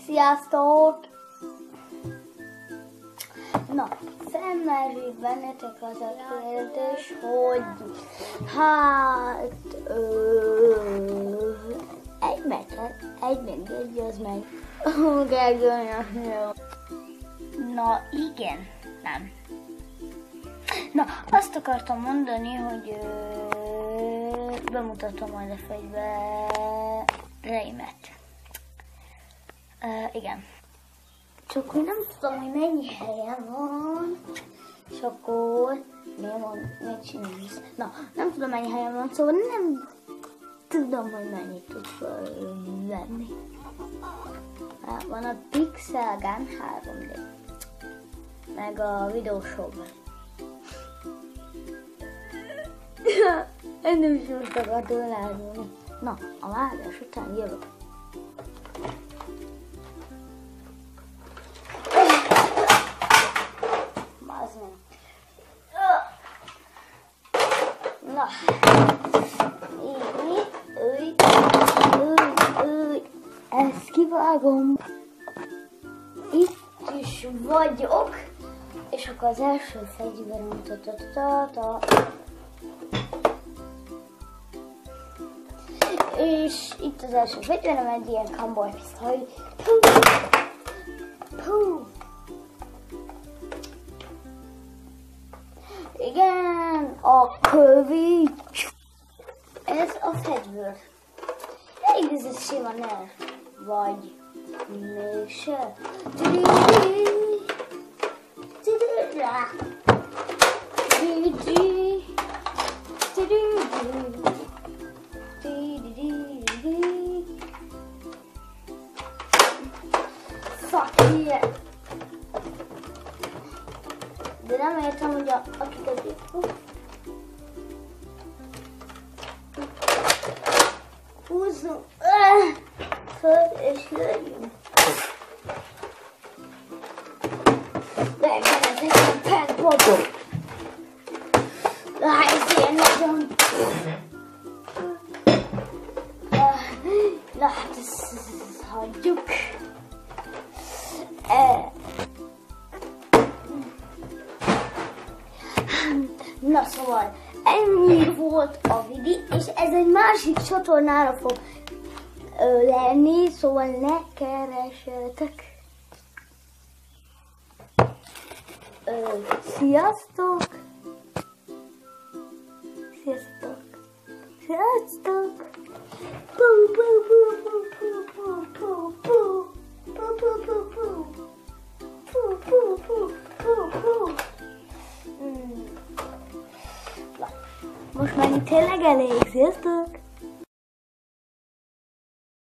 Sziasztok! Na, felmerül bennetek az a kérdés, hogy egy meccset, egy az meg. Gergőnek jó. Na igen, nem. Na, azt akartam mondani, hogy bemutatom majd a fegyvereimet. Igen. Csak hogy nem tudom, hogy mennyi helyen van, és akkor miért csinálni? Na, nem tudom, mennyi helyen van, szóval nem tudom, hogy mennyit tud venni. Van a Pixel Gun 3D, meg a Videoshop. Én nem is most akartam elárulni. Na, a vágás után jövök. Na, ezt kivágom. Itt is vagyok, és akkor az első fegyverem. És itt az első fegyverem, egy ilyen cowboy pisztoly. Igen, a kövi. Ez a fegyver. Elég ez a sima nerv. Vagy mégse. Fuck yeah. De nem értem, hogy akiket itt húzzunk föl és lőjünk. De ez egy petbobó. Ez ilyen nagyon... Na hát ezt hagyjuk. Na szóval, ennyi volt a videó, és ez egy másik csatornára fog lenni, szóval ne keressetek. Sziasztok! Sziasztok! Sziasztok! Most már tényleg elég, sziasztok!